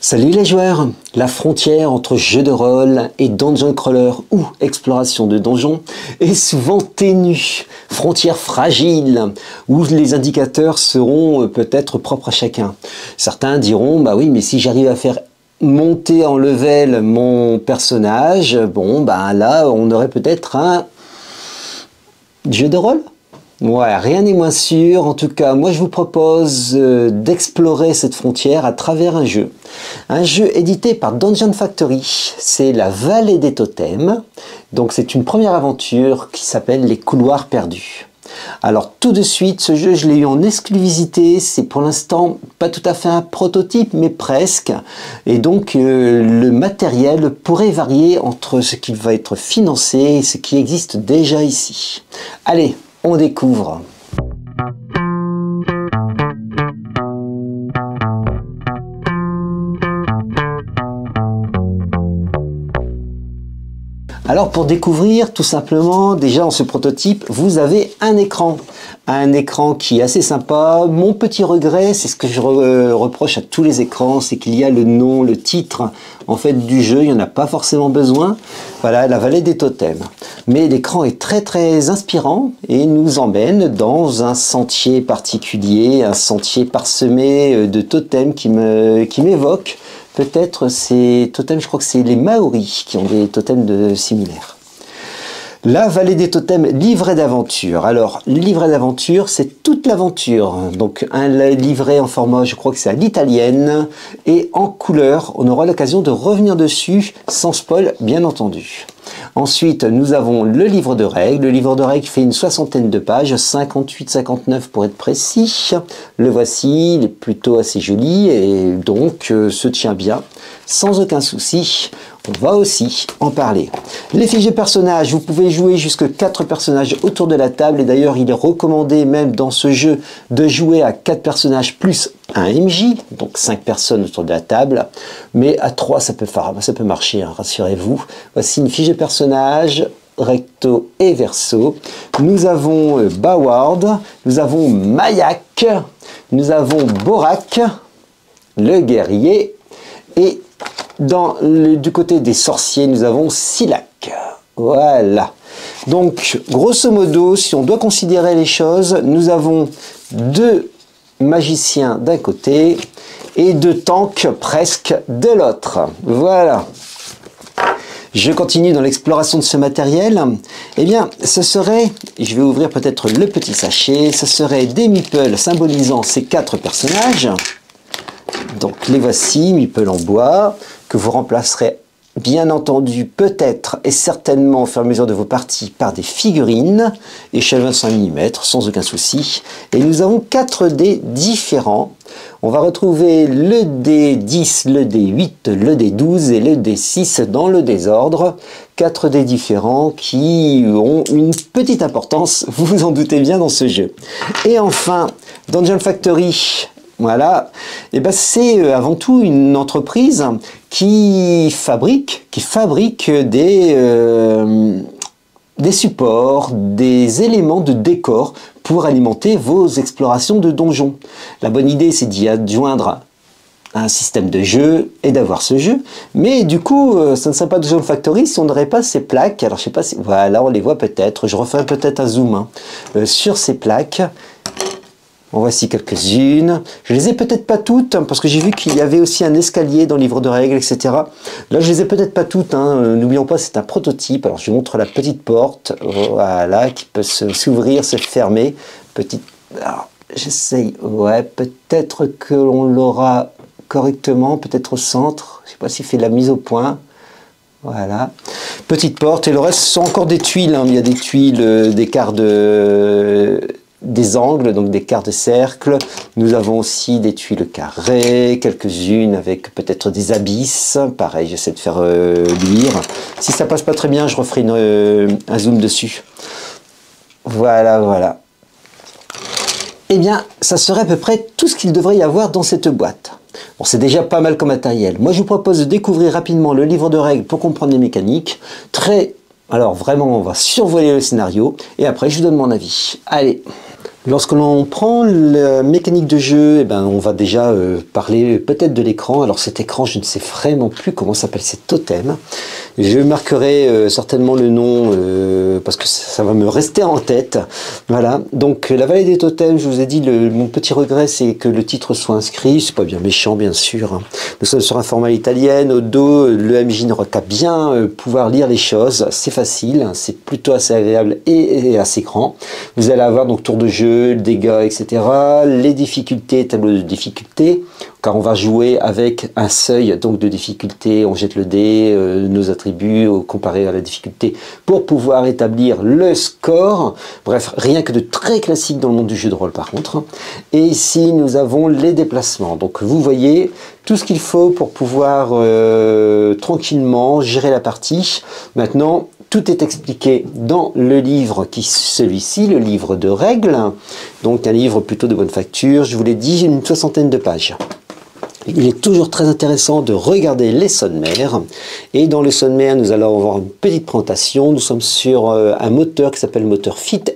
Salut les joueurs! La frontière entre jeu de rôle et dungeon crawler ou exploration de donjons est souvent ténue, frontière fragile, où les indicateurs seront peut-être propres à chacun. Certains diront, bah oui, mais si j'arrive à faire monter en level mon personnage, bon, bah là, on aurait peut-être un jeu de rôle? Ouais, rien n'est moins sûr. En tout cas, moi je vous propose d'explorer cette frontière à travers un jeu. Un jeu édité par Dungeon Factory. C'est la Vallée des Totems. Donc c'est une première aventure qui s'appelle Les Couloirs Perdus. Alors tout de suite, ce jeu je l'ai eu en exclusivité. C'est pour l'instant pas tout à fait un prototype, mais presque. Et donc le matériel pourrait varier entre ce qui va être financé et ce qui existe déjà ici. Allez, on découvre. Alors pour découvrir, tout simplement, déjà dans ce prototype, vous avez un écran. Un écran qui est assez sympa. Mon petit regret, c'est ce que je reproche à tous les écrans, c'est qu'il y a le nom, le titre en fait du jeu, il n'y en a pas forcément besoin. Voilà, la Vallée des Totems. Mais l'écran est très inspirant et nous emmène dans un sentier particulier, un sentier parsemé de totems qui m'évoque peut-être ces totems, je crois que c'est les Maoris qui ont des totems similaires. La Vallée des Totems, livret d'aventure. Alors, le livret d'aventure, c'est toute l'aventure. Donc, un livret en format, je crois que c'est à l'italienne, et en couleur. On aura l'occasion de revenir dessus, sans spoil, bien entendu. Ensuite, nous avons le livre de règles. Le livre de règles fait une 60aine de pages, 58-59 pour être précis. Le voici, il est plutôt assez joli et donc se tient bien, sans aucun souci. On va aussi en parler. Les fiches de personnages, vous pouvez jouer jusque 4 personnages autour de la table. Et d'ailleurs, il est recommandé même dans ce jeu de jouer à 4 personnages plus un MJ, donc 5 personnes autour de la table. Mais à 3, ça peut marcher, hein, rassurez-vous. Voici une fiche de personnage, recto et verso. Nous avons Baward, nous avons Mayak, nous avons Borak, le guerrier, et du côté des sorciers, nous avons Silak. Voilà. Donc, grosso modo, si on doit considérer les choses, nous avons 2 magiciens d'un côté et 2 tanks presque de l'autre. Voilà. Je continue dans l'exploration de ce matériel. Eh bien, ce serait, je vais ouvrir peut-être le petit sachet, ce serait des meeples symbolisant ces 4 personnages. Donc les voici, meeples en bois, que vous remplacerez bien entendu peut-être et certainement au fur et à mesure de vos parties par des figurines, échelle 25 mm sans aucun souci. Et nous avons 4 dés différents. On va retrouver le dé 10, le dé 8, le dé 12 et le dé 6 dans le désordre. 4 dés différents qui ont une petite importance, vous vous en doutez bien, dans ce jeu. Et enfin, Dungeon Factory. Voilà, et ben c'est avant tout une entreprise qui fabrique des supports, des éléments de décor pour alimenter vos explorations de donjons. La bonne idée, c'est d'y adjoindre un système de jeu et d'avoir ce jeu, mais du coup, ça ne serait pas Dungeon Factory si on n'aurait pas ces plaques. Alors je sais pas si, voilà, on les voit peut-être, je referai peut-être un zoom sur ces plaques. En voici quelques-unes. Je les ai peut-être pas toutes, hein, parce que j'ai vu qu'il y avait aussi un escalier dans le livre de règles, etc. Là, je les ai peut-être pas toutes. Hein. N'oublions pas, c'est un prototype. Alors, je vous montre la petite porte, voilà, qui peut s'ouvrir, se fermer. Petite. Alors, j'essaye. Ouais, peut-être que l'on l'aura correctement, peut-être au centre. Je sais pas s'il fait la mise au point. Voilà. Petite porte. Et le reste, ce sont encore des tuiles. Hein. Il y a des tuiles, des quarts des angles, donc des quarts de cercle. Nous avons aussi des tuiles carrées, quelques-unes avec peut-être des abysses. Pareil, j'essaie de faire luire. Si ça passe pas très bien, je referai un zoom dessus. Voilà. Eh bien, ça serait à peu près tout ce qu'il devrait y avoir dans cette boîte. Bon, c'est déjà pas mal comme matériel. Moi, je vous propose de découvrir rapidement le livre de règles pour comprendre les mécaniques. Alors, vraiment, on va survoler le scénario et après, je vous donne mon avis. Allez, Lorsque l'on prend la mécanique de jeu, eh ben, on va déjà parler peut-être de l'écran. Alors cet écran, je ne sais vraiment plus comment s'appelle cet totem. Je marquerai certainement le nom parce que ça va me rester en tête. Voilà, donc la vallée des totems, je vous ai dit, mon petit regret, c'est que le titre soit inscrit. C'est pas bien méchant, bien sûr. Hein. Nous sommes sur un format italien. Au dos, le MJ n'aura qu'à bien pouvoir lire les choses. C'est facile, c'est plutôt assez agréable et assez grand. Vous allez avoir donc tour de jeu, le dégât, etc. Les difficultés, tableau de difficulté, car on va jouer avec un seuil donc de difficulté, on jette le dé, nos attributs comparés à la difficulté pour pouvoir établir le score. Bref, rien que de très classique dans le monde du jeu de rôle par contre. Et ici, nous avons les déplacements. Donc vous voyez tout ce qu'il faut pour pouvoir tranquillement gérer la partie. Maintenant, tout est expliqué dans le livre celui-ci, le livre de règles. Donc un livre plutôt de bonne facture, je vous l'ai dit, une 60aine de pages. Il est toujours très intéressant de regarder les sommaires. Et dans le sommaire, nous allons avoir une petite présentation. Nous sommes sur un moteur qui s'appelle le moteur FEAT.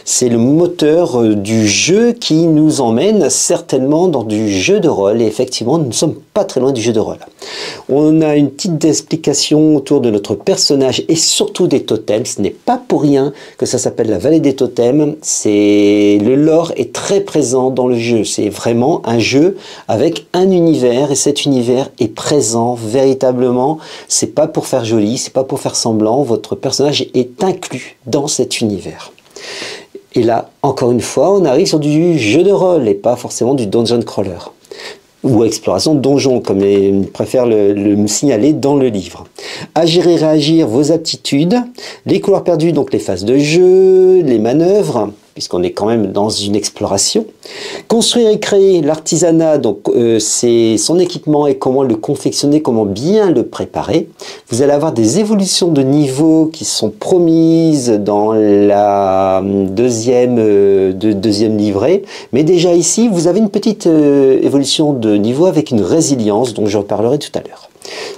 C'est le moteur du jeu qui nous emmène certainement dans du jeu de rôle. Et effectivement, nous ne sommes pas très loin du jeu de rôle. On a une petite explication autour de notre personnage et surtout des totems. Ce n'est pas pour rien que ça s'appelle la vallée des totems. Le lore est très présent dans le jeu. C'est vraiment un jeu avec un univers et cet univers est présent véritablement. C'est pas pour faire joli, c'est pas pour faire semblant. Votre personnage est inclus dans cet univers. Et là, encore une fois, on arrive sur du jeu de rôle et pas forcément du dungeon crawler ou exploration de donjon, comme ils préfèrent le signaler dans le livre. Agir et réagir, vos aptitudes, les couloirs perdus, donc les phases de jeu, les manœuvres, puisqu'on est quand même dans une exploration. Construire et créer, l'artisanat, donc c'est son équipement et comment le confectionner, comment bien le préparer. Vous allez avoir des évolutions de niveau qui sont promises dans la deuxième livret. Mais déjà ici, vous avez une petite évolution de niveau avec une résilience dont je reparlerai tout à l'heure.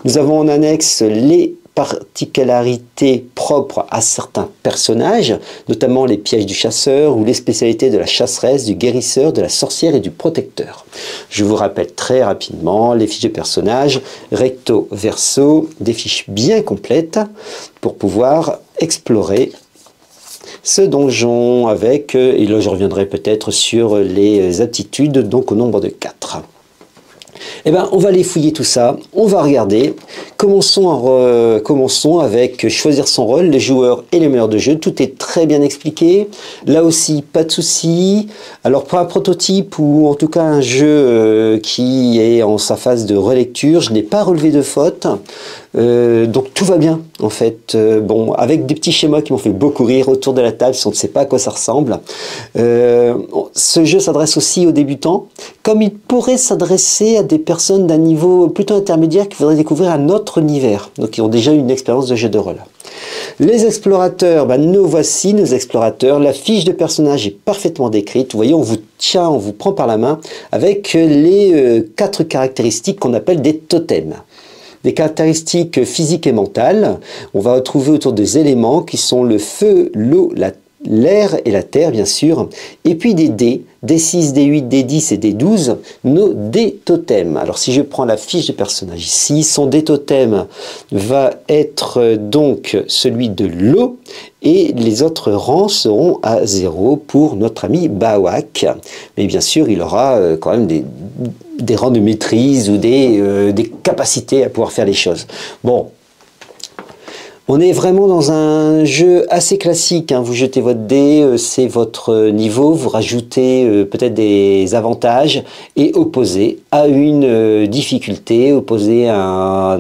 Nous avons en annexe les particularités propres à certains personnages, notamment les pièges du chasseur ou les spécialités de la chasseresse, du guérisseur, de la sorcière et du protecteur. Je vous rappelle très rapidement les fiches de personnages, recto verso, des fiches bien complètes pour pouvoir explorer ce donjon avec, et là je reviendrai peut-être sur les aptitudes, donc au nombre de 4. Eh bien, on va aller fouiller tout ça, on va regarder. Commençons avec choisir son rôle, les joueurs et les meneurs de jeu. Tout est très bien expliqué. Là aussi, pas de souci. Alors, pour un prototype ou en tout cas un jeu qui est en sa phase de relecture, je n'ai pas relevé de faute. Donc tout va bien en fait. Bon, avec des petits schémas qui m'ont fait beaucoup rire autour de la table si on ne sait pas à quoi ça ressemble. Ce jeu s'adresse aussi aux débutants, comme il pourrait s'adresser à des personnes d'un niveau plutôt intermédiaire qui voudraient découvrir un autre univers, donc qui ont déjà une expérience de jeu de rôle. Les explorateurs, nous voici nos explorateurs. La fiche de personnage est parfaitement décrite. Vous voyez, on vous tient, on vous prend par la main avec les 4 caractéristiques qu'on appelle des totems. Des caractéristiques physiques et mentales, on va retrouver autour des éléments qui sont le feu, l'eau, l'air et la terre bien sûr, et puis des dés, D6, D8, D10 et D12, nos dés totems. Alors si je prends la fiche de personnage ici, son dé totem va être donc celui de l'eau, et les autres rangs seront à 0 pour notre ami Bawak. Mais bien sûr, il aura quand même des rangs de maîtrise ou des capacités à pouvoir faire les choses. Bon. On est vraiment dans un jeu assez classique, hein. Vous jetez votre dé, c'est votre niveau, vous rajoutez peut-être des avantages et opposé à une difficulté, opposé à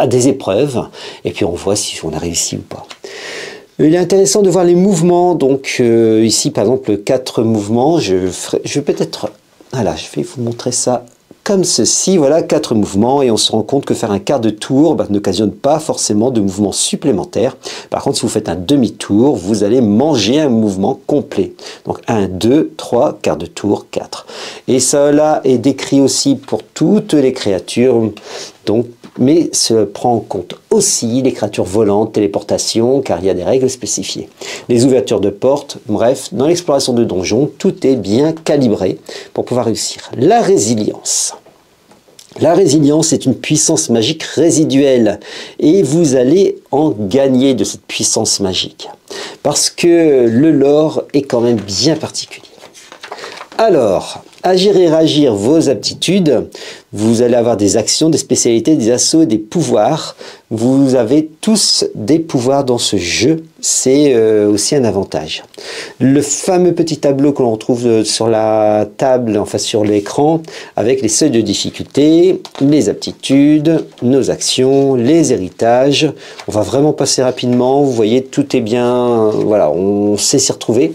des épreuves, et puis on voit si on a réussi ou pas. Il est intéressant de voir les mouvements, donc ici par exemple 4 mouvements, je vais peut-être, voilà, je vais vous montrer ça comme ceci, voilà 4 mouvements et on se rend compte que faire un quart de tour n'occasionne pas forcément de mouvements supplémentaires. Par contre, si vous faites un demi-tour, vous allez manger un mouvement complet. Donc 1, 2, 3, quart de tour, 4. Et cela est décrit aussi pour toutes les créatures. Donc mais se prend en compte aussi les créatures volantes, téléportation, car il y a des règles spécifiées. Les ouvertures de portes, bref, dans l'exploration de donjons, tout est bien calibré pour pouvoir réussir. La résilience. La résilience est une puissance magique résiduelle et vous allez en gagner de cette puissance magique parce que le lore est quand même bien particulier. Alors, agir et réagir vos aptitudes, vous allez avoir des actions, des spécialités, des assauts, des pouvoirs. Vous avez tous des pouvoirs dans ce jeu, c'est aussi un avantage. Le fameux petit tableau que l'on retrouve sur la table, enfin sur l'écran, avec les seuils de difficulté, les aptitudes, nos actions, les héritages. On va vraiment passer rapidement, vous voyez, tout est bien, voilà, on sait s'y retrouver.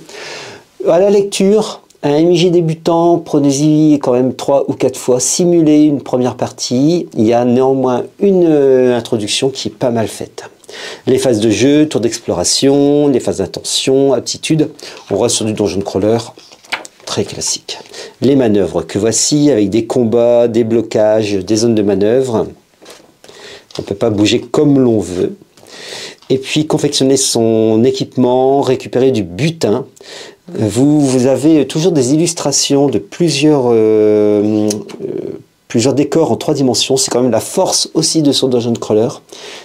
À la lecture, un MJ débutant, prenez-y quand même 3 ou 4 fois, simulez une première partie. Il y a néanmoins une introduction qui est pas mal faite. Les phases de jeu, tour d'exploration, les phases d'intention, aptitude. On reste sur du dungeon crawler, très classique. Les manœuvres que voici, avec des combats, des blocages, des zones de manœuvre. On ne peut pas bouger comme l'on veut. Et puis confectionner son équipement, récupérer du butin. Vous avez toujours des illustrations de plusieurs décors en 3 dimensions. C'est quand même la force aussi de son dungeon crawler.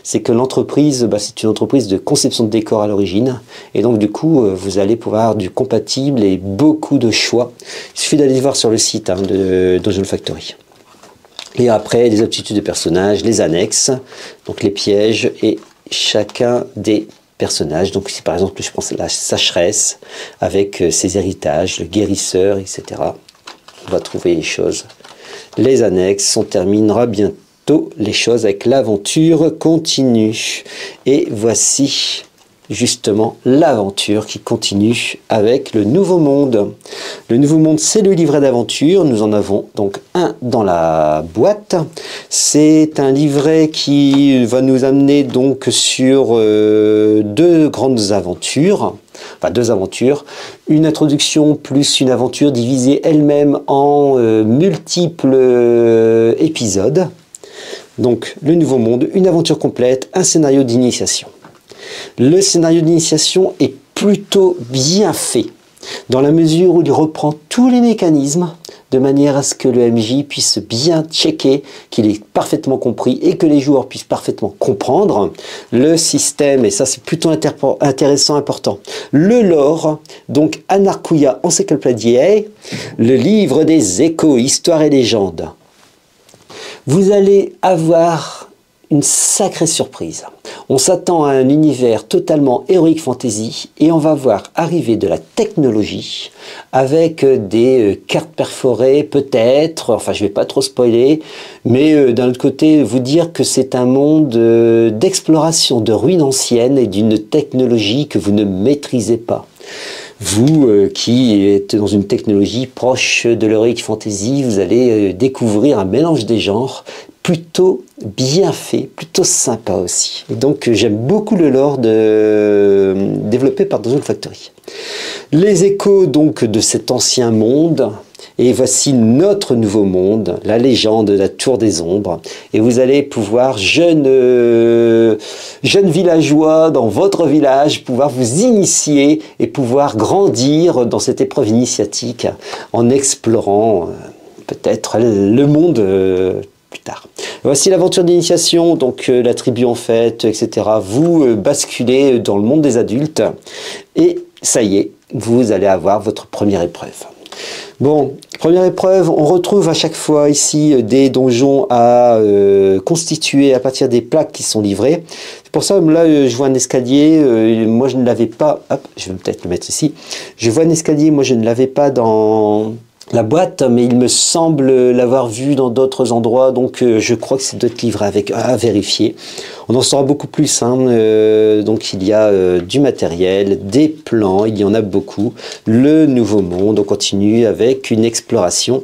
C'est que l'entreprise, c'est une entreprise de conception de décors à l'origine. Et donc du coup, vous allez pouvoir avoir du compatible et beaucoup de choix. Il suffit d'aller voir sur le site de Dungeon Factory. Et après, les aptitudes de personnages, les annexes, donc les pièges et chacun des personnages. Donc ici par exemple, je pense à la sacheresse avec ses héritages, le guérisseur, etc. On va trouver les choses. Les annexes, on terminera bientôt les choses avec l'aventure continue. Et voici justement l'aventure qui continue avec le Nouveau Monde. Le Nouveau Monde, c'est le livret d'aventure. Nous en avons donc un dans la boîte. C'est un livret qui va nous amener donc sur 2 grandes aventures. Enfin, 2 aventures. Une introduction plus une aventure divisée elle-même en multiples épisodes. Donc, le Nouveau Monde, une aventure complète, un scénario d'initiation. Le scénario d'initiation est plutôt bien fait, dans la mesure où il reprend tous les mécanismes, de manière à ce que le MJ puisse bien checker qu'il est parfaitement compris et que les joueurs puissent parfaitement comprendre le système, et ça c'est plutôt intéressant, important. Le lore, donc Anarchouia Encyclopédiae, le livre des échos, histoire et légendes. Vous allez avoir une sacrée surprise. On s'attend à un univers totalement heroic fantasy et on va voir arriver de la technologie avec des cartes perforées peut-être, enfin je vais pas trop spoiler, mais d'un autre côté vous dire que c'est un monde d'exploration de ruines anciennes et d'une technologie que vous ne maîtrisez pas. Vous qui êtes dans une technologie proche de l'heroic fantasy, vous allez découvrir un mélange des genres plutôt bien fait, plutôt sympa aussi. Et donc j'aime beaucoup le lore développé par Dungeon Factory. Les échos donc de cet ancien monde, et voici notre nouveau monde, la légende de la Tour des Ombres. Et vous allez pouvoir, jeunes villageois dans votre village, pouvoir vous initier et pouvoir grandir dans cette épreuve initiatique en explorant peut-être le monde plus tard. Voici l'aventure d'initiation, donc la tribu en fête, etc. Vous basculez dans le monde des adultes et ça y est, vous allez avoir votre première épreuve. Bon, première épreuve, on retrouve à chaque fois ici des donjons à constituer à partir des plaques qui sont livrées. C'est pour ça, là, je vois un escalier, moi je ne l'avais pas, hop, je vais peut-être le mettre ici. Je vois un escalier, moi je ne l'avais pas dans la boîte, mais il me semble l'avoir vu dans d'autres endroits, donc je crois que c'est d'autres livres à vérifier. On en saura beaucoup plus, hein. Donc il y a du matériel, des plans, il y en a beaucoup. Le Nouveau Monde, on continue avec une exploration.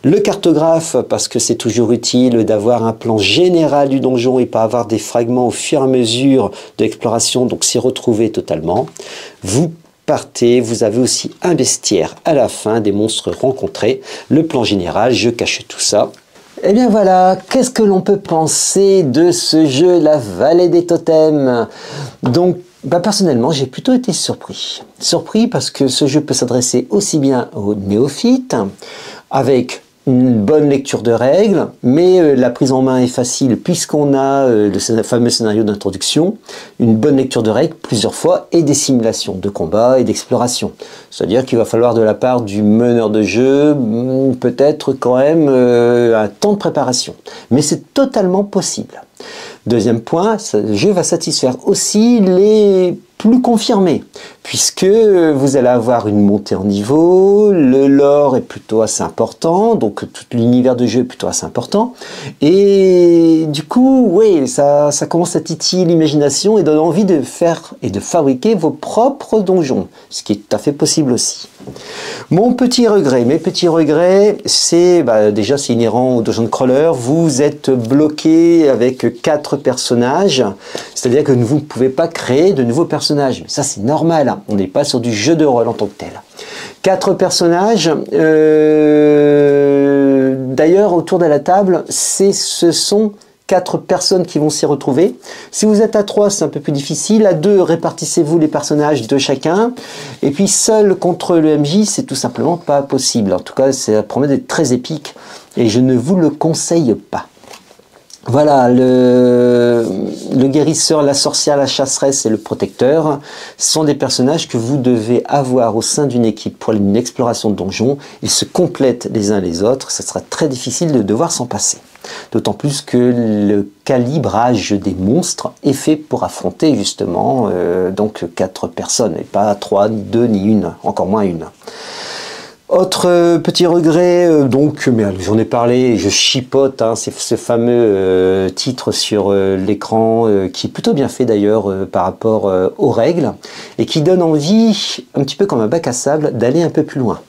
Le cartographe, parce que c'est toujours utile d'avoir un plan général du donjon et pas avoir des fragments au fur et à mesure de l'exploration, donc s'y retrouver totalement. Vous partez, vous avez aussi un bestiaire à la fin, des monstres rencontrés, le plan général, je cache tout ça. Eh bien voilà, qu'est-ce que l'on peut penser de ce jeu, la Vallée des Totems? Donc, personnellement, j'ai plutôt été surpris. Surpris parce que ce jeu peut s'adresser aussi bien aux néophytes, avec une bonne lecture de règles, mais la prise en main est facile puisqu'on a le fameux scénario d'introduction, une bonne lecture de règles plusieurs fois et des simulations de combat et d'exploration. C'est-à-dire qu'il va falloir de la part du meneur de jeu peut-être quand même un temps de préparation. Mais c'est totalement possible. Deuxième point, ce jeu va satisfaire aussi les plus confirmés, puisque vous allez avoir une montée en niveau, le lore est plutôt assez important, donc tout l'univers de jeu est plutôt assez important, et du coup, oui, ça commence à titiller l'imagination et donne envie de faire et de fabriquer vos propres donjons, ce qui est tout à fait possible aussi. Mon petit regret, mes petits regrets, c'est déjà c'est inhérent au Dungeon Crawler, vous êtes bloqué avec 4 personnages, c'est-à-dire que vous ne pouvez pas créer de nouveaux personnages. Mais ça c'est normal, hein. On n'est pas sur du jeu de rôle en tant que tel. 4 personnages, d'ailleurs autour de la table, ce sont 4 personnes qui vont s'y retrouver. Si vous êtes à 3, c'est un peu plus difficile. À 2, répartissez-vous les personnages de chacun. Et puis seul contre le MJ, c'est tout simplement pas possible. En tout cas, ça promet d'être très épique et je ne vous le conseille pas. Voilà, le guérisseur, la sorcière, la chasseresse et le protecteur sont des personnages que vous devez avoir au sein d'une équipe pour une exploration de donjon. Ils se complètent les uns les autres, ça sera très difficile de devoir s'en passer. D'autant plus que le calibrage des monstres est fait pour affronter justement donc 4 personnes, et pas 3, ni 2, ni 1, encore moins 1. Autre petit regret, mais j'en ai parlé, je chipote, hein, c'est ce fameux titre sur l'écran qui est plutôt bien fait d'ailleurs par rapport aux règles et qui donne envie, un petit peu comme un bac à sable, d'aller un peu plus loin.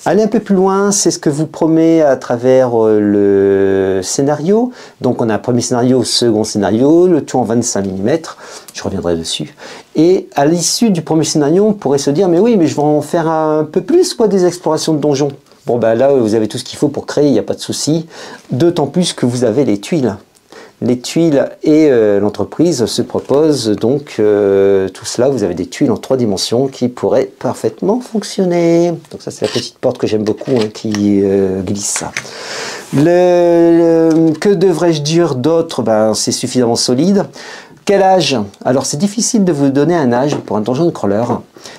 Aller un peu plus loin, c'est ce que vous promet à travers le scénario. Donc on a un premier scénario, second scénario, le tout en 25 mm, je reviendrai dessus. Et à l'issue du premier scénario, on pourrait se dire, mais oui, mais je vais en faire un peu plus, quoi, des explorations de donjons. Bon, là, vous avez tout ce qu'il faut pour créer, il n'y a pas de souci. D'autant plus que vous avez les tuiles. Les tuiles et l'entreprise se proposent donc tout cela, vous avez des tuiles en 3 dimensions qui pourraient parfaitement fonctionner. Donc ça c'est la petite porte que j'aime beaucoup hein, qui glisse ça. Que devrais-je dire d'autre? C'est suffisamment solide. Quel âge? Alors c'est difficile de vous donner un âge pour un Dungeon Crawler.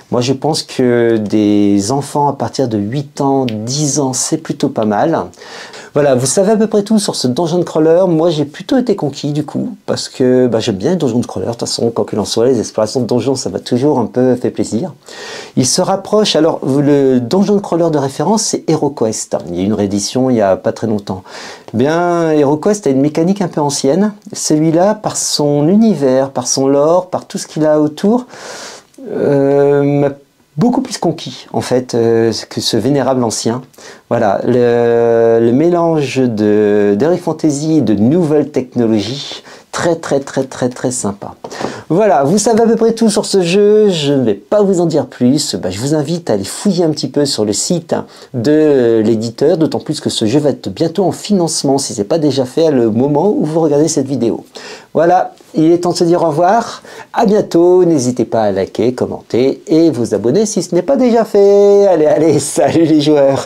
Moi je pense que des enfants à partir de 8 ans, 10 ans, c'est plutôt pas mal. Voilà, vous savez à peu près tout sur ce Dungeon Crawler. Moi j'ai plutôt été conquis du coup, parce que j'aime bien les Dungeon Crawler. De toute façon, quoi qu'il en soit, les explorations de donjons, ça m'a toujours un peu fait plaisir. Il se rapproche, alors le Dungeon Crawler de référence, c'est HeroQuest. Il y a eu une réédition il n'y a pas très longtemps. Bien, HeroQuest a une mécanique un peu ancienne. Celui-là, par son univers, par son lore, par tout ce qu'il a autour, m'a beaucoup plus conquis en fait que ce vénérable ancien. Voilà, le mélange d'Heroic Fantasy et de nouvelles technologies, très sympa. Voilà, vous savez à peu près tout sur ce jeu, je ne vais pas vous en dire plus. Je vous invite à aller fouiller un petit peu sur le site de l'éditeur, d'autant plus que ce jeu va être bientôt en financement, si ce n'est pas déjà fait à le moment où vous regardez cette vidéo. Voilà, il est temps de se dire au revoir, à bientôt, n'hésitez pas à liker, commenter et vous abonner si ce n'est pas déjà fait. Allez, salut les joueurs!